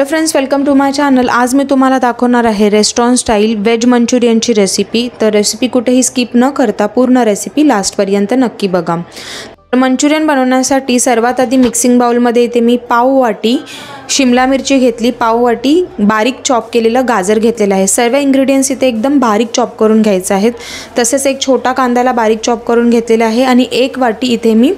Hello friends, welcome to my channel. आज मी तुम्हाला दाखवणार आहे रेस्टॉरंट स्टाईल वेज मंचुरियनची रेसिपी। तर रेसिपी कुठेही स्किप न करता पूर्ण रेसिपी लास्टपर्यंत नक्की बघा। मंचुरियन बनवण्यासाठी सर्वात आधी मिक्सिंग बाउलमध्ये इथे मी पाव वाटी शिमला मिरची घेतली, पाव वाटी बारीक चॉप केलेलं गाजर घेतलेलं आहे। सर्व इंग्रेडिएंट्स इथे एकदम बारीक चॉप करून घ्यायचे आहेत। तसेच एक छोटा कांदाला बारीक चॉप करून घेतलेला आहे आणि एक वाटी इथे मी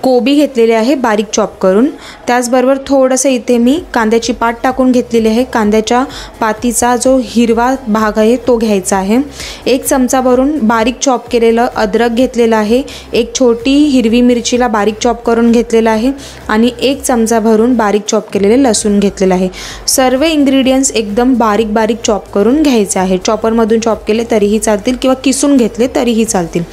कोबी घेतलेले आहे बारीक चॉप करून। त्याचबरोबर थोडंसं इथे मी कांद्याची पात टाकून घेतलेली आहे। कांद्याच्या पातीचा जो हिरवा भाग आहे तो घ्यायचा आहे। एक चमचा भरून बारीक चॉप केलेलं अद्रक घेतलेलं आहे। एक छोटी हिरवी मिरचीला बारीक चॉप करून घेतलेलं आहे आणि एक चमचा भरून बारीक चॉप केलेले लसूण घेतलेलं आहे। सर्व इंग्रेडिएंट्स एकदम बारीक बारीक चॉप करून घ्यायचे आहे। चॉपरमधून चॉप केले तरीही चालतील किंवा किसून घेतले तरीही चालतील।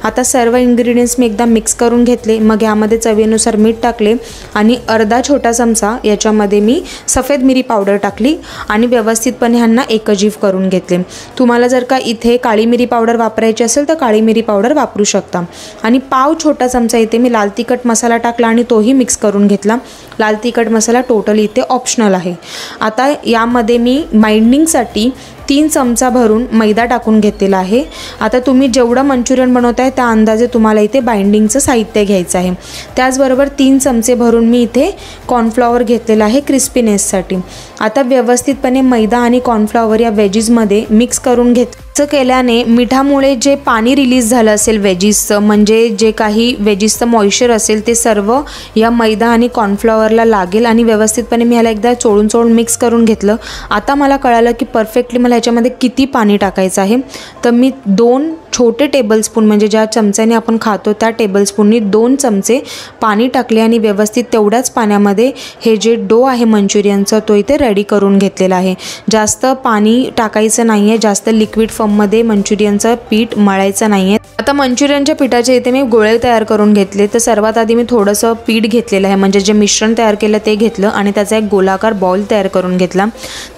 आता सर्व इंग्रेडिएंट्स मी एकदा मिक्स करून घेतले। मग यामध्ये चवीनुसार मीठ टाकले आणि अर्धा छोटा चमचा याच्यामध्ये मी सफेद मिरी पावडर टाकली आणि व्यवस्थितपणे ह्यांना एकजीव करून घेतले। तुम्हाला जर का इथे काळी मिरी पावडर वापरायची असेल तर काळी मिरी पावडर वापरू शकता। आणि पाव छोटा चमचा इथे मी लाल तिखट मसाला टाकला आणि तोही मिक्स करून घेतला। लाल तिखट मसाला टोटली इथे ऑप्शनल आहे। आता यामध्ये मी बाइंडिंगसाठी 3 चमचा भरून मैदा टाकून घेतलेला आहे। आता तुम्ही जेवढं मंचुरियन बनवताय त्या अंदाजे तुम्हाला इथे बाइंडिंगचं साहित्य घ्यायचं आहे। त्याचबरोबर 3 चमचे भरून मी इथे कॉर्नफ्लॉवर घेतलेला आहे क्रिस्पीनेससाठी। आता व्यवस्थितपणे मैदा आणि कॉर्नफ्लॉवर या वेजीसमध्ये मिक्स करून असं केल्याने मिठामुळे जे पाणी रिलीज झालं असेल वेजीसचं, म्हणजे जे काही वेजीसचं मॉइश्चर असेल ते सर्व या मैदा आणि कॉर्नफ्लॉवरला लागेल आणि व्यवस्थितपणे मी ह्याला एकदा चोळून मिक्स करून घेतलं। आता मला कळालं की परफेक्टली मला ह्याच्यामध्ये किती पाणी टाकायचं आहे। तर मी 2 छोटे टेबलस्पून, म्हणजे ज्या चमच्याने आपण खातो त्या टेबलस्पूननी 2 चमचे पाणी टाकले आणि व्यवस्थित तेवढ्याच पाण्यामध्ये हे जे डो आहे मंचुरियनचं तो इथे रेडी करून घेतलेला आहे। जास्त पाणी टाकायचं नाही आहे, जास्त लिक्विड फॉर्ममध्ये मंचुरियनचं पीठ मळायचं नाही आहे। आता मंचुरियनच्या पिठाचे इथे मी गोळे तयार करून घेतले। तर सर्वात आधी मी थोडंसं पीठ घेतलेलं आहे, म्हणजे जे मिश्रण तयार केलं ते घेतलं आणि त्याचा एक गोलाकार बॉल तयार करून घेतला।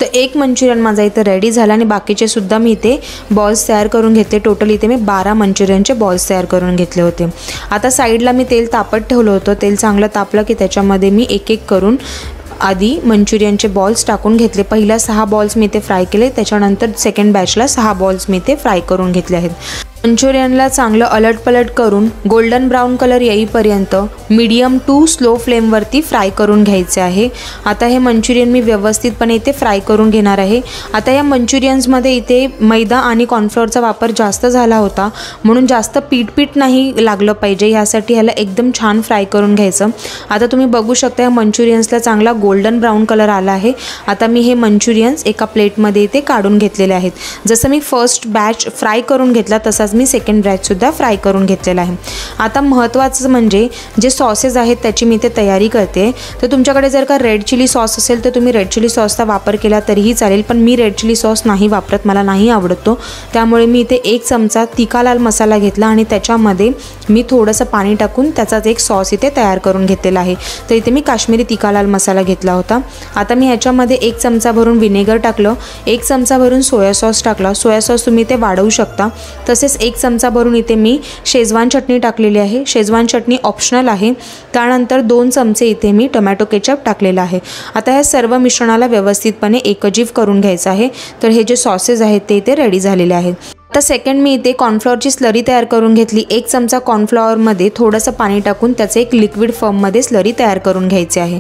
तर एक मंचुरियन माझा इथे रेडी झाला आणि बाकीचे सुद्धा मी इथे बॉल्स तयार करून घेतले। टोटल इथे मी 12 मंचुरियनचे बॉल्स तयार करून घेतले होते। आता साईडला मी तेल तापत ठेवलं होतं। तेल चांगलं तापलं की त्याच्यामध्ये मी एक करून आधी मंचुरियनचे बॉल्स टाकून घेतले। पहिला 6 बॉल्स मी इथे फ्राय केले, त्याच्यानंतर सेकंड बॅचला 6 बॉल्स मी इथे फ्राय करून घेतले आहेत। मंचुरियनला चांगलं अलटपलट करून गोल्डन ब्राऊन कलर येईपर्यंत मीडियम टू स्लो फ्लेमवरती फ्राय करून घ्यायचे आहे। आता हे मंचुरियन मी व्यवस्थितपणे इथे फ्राय करून घेणार आहे। आता या मंचुरियन्समध्ये इथे मैदा आणि कॉर्नफ्लोअरचा वापर जास्त झाला होता, म्हणून जास्त पीठ नाही लागलं पाहिजे, यासाठी ह्याला एकदम छान फ्राय करून घ्यायचं। आता तुम्ही बघू शकता या मंचुरियन्सला चांगला गोल्डन ब्राऊन कलर आला आहे। आता मी हे मंचुरियन्स एका प्लेटमध्ये इथे काढून घेतलेले आहेत। जसं मी फर्स्ट बॅच फ्राय करून घेतला तसाच मी सेकंड बॅच सुद्धा फ्राय करून घेतलेला आहे। आता महत्त्वाचं म्हणजे जे सॉसेस आहेत त्याची मी इथे तयारी करते। तर तुमच्याकडे जर का रेड चिली सॉस असेल तर तुम्ही रेड चिली सॉसचा वापर केला तरीही चालेल, पण मी रेड चिली सॉस नाही वापरत, मला नाही आवडतो। त्यामुळे मी इथे 1 चमचा तिखा लाल मसाला घेतला आणि त्याच्यामध्ये मी थोडंसं पाणी टाकून त्याचाच एक सॉस इथे तयार करून घेतलेला आहे। तर इथे मी काश्मीरी तिखा लाल मसाला घेतला होता। आता मी ह्याच्यामध्ये 1 चमचा भरून व्हिनेगर टाकलं, 1 चमचा भरून सोया सॉस टाकला। सोया सॉस तुम्ही इथे वाढवू शकता। तसेच 1 चमचा भरून इथे मी शेजवान चटणी टाकलेली आहे। शेजवान चटणी ऑप्शनल आहे। त्यानंतर 2 चमचे इथे मी टोमॅटो केचप टाकलेला आहे। आता या सर्व मिश्रणाला व्यवस्थितपणे एकजीव करून घ्यायचं आहे। तर हे जे सॉसेस आहेत ते इथे रेडी झालेले आहेत। आता सेकंड मी इथे कॉर्नफ्लॉवरची स्लरी तयार करून घेतली। 1 चमचा कॉर्नफ्लॉवरमध्ये थोडंसं पाणी टाकून त्याचे एक लिक्विड फॉर्ममध्ये स्लरी तयार करून घ्यायचे आहे।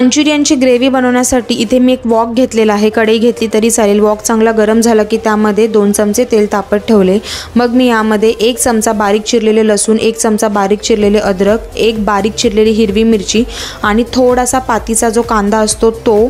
मंचुरियनची ग्रेव्ही बनवण्यासाठी इथे मी एक वॉक घेतलेला आहे, कढई घेतली तरी चालेल। वॉक चांगला गरम झाला की त्यामध्ये 2 चमचे तेल तापत ठेवले। मग मी यामध्ये 1 चमचा बारीक चिरलेले लसूण, 1 चमचा बारीक चिरलेले अद्रक, 1 बारीक चिरलेली हिरवी मिरची आणि थोडासा पातीचा जो कांदा असतो तो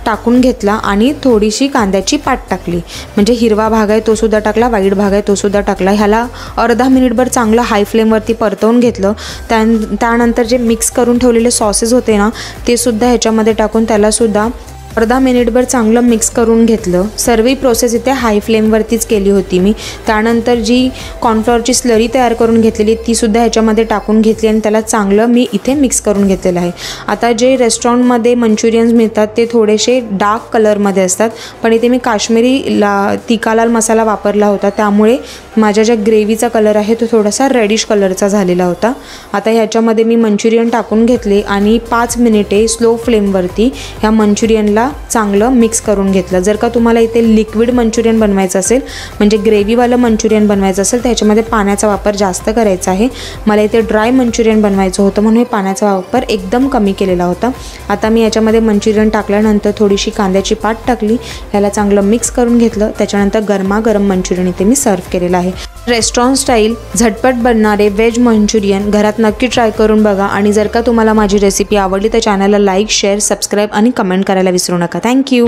टाकून घेतला आणि थोडीशी कांद्याची पात टाकली, म्हणजे हिरवा भाग आहे तो सुद्धा टाकला, वाईट भाग आहे तो सुद्धा टाकला। ह्याला अर्धा मिनिटभर चांगलं हाय फ्लेमवरती परतवून घेतलं। त्यानंतर जे मिक्स करून ठेवलेले सॉसेस होते ना ते सुद्धा ह्याच्यामध्ये टाकून त्याला सुद्धा अर्धा मिनिटभर चांगलं मिक्स करून घेतलं। सर्व प्रोसेस इथे हाय फ्लेमवरतीच केली होती मी। त्यानंतर जी कॉर्नफ्लॉवरची स्लरी तयार करून घेतलेली ती सुद्धा ह्याच्यामध्ये टाकून घेतली आणि त्याला चांगलं मी इथे मिक्स करून घेतलेलं आहे। आता जे रेस्टॉरंटमध्ये मंचुरियन्स मिळतात ते थोडेसे डार्क कलरमध्ये असतात, पण इथे मी काश्मीरी तिखा लाल मसाला वापरला होता, त्यामुळे माझ्या ज्या ग्रेव्हीचा कलर आहे तो थोडासा रेडिश कलरचा झालेला होता। आता ह्याच्यामध्ये मी मंचुरियन टाकून घेतले आणि 5 मिनिटे स्लो फ्लेमवरती ह्या मंचुरियनला मंचुरियनला चांगलं मिक्स करून घेतलं। जर का तुम्हाला इथे लिक्विड मंचुरियन बनवायचं असेल म्हणजे ग्रेव्हीवालं मंचुरियन बनवायचं असेल तर ह्याच्यामध्ये पाण्याचा वापर जास्त करायचा आहे। मला इथे ड्राय मंचुरियन बनवायचं होतं म्हणून मी पाण्याचा वापर एकदम कमी केलेला होता। आता मी याच्यामध्ये मंचुरियन टाकल्यानंतर थोडीशी कांद्याची पात टाकली, ह्याला चांगलं मिक्स करून घेतलं। त्याच्यानंतर गरमागरम मंचुरियन इथे मी सर्व केलेलं आहे। रेस्टॉरंट स्टाईल झटपट बनणारे व्हेज मंचुरियन घरात नक्की ट्राय करून बघा आणि जर का तुम्हाला माझी रेसिपी आवडली तर चॅनलला लाईक, शेअर, सबस्क्राईब आणि कमेंट करायला विसरू नका। थँक्यू।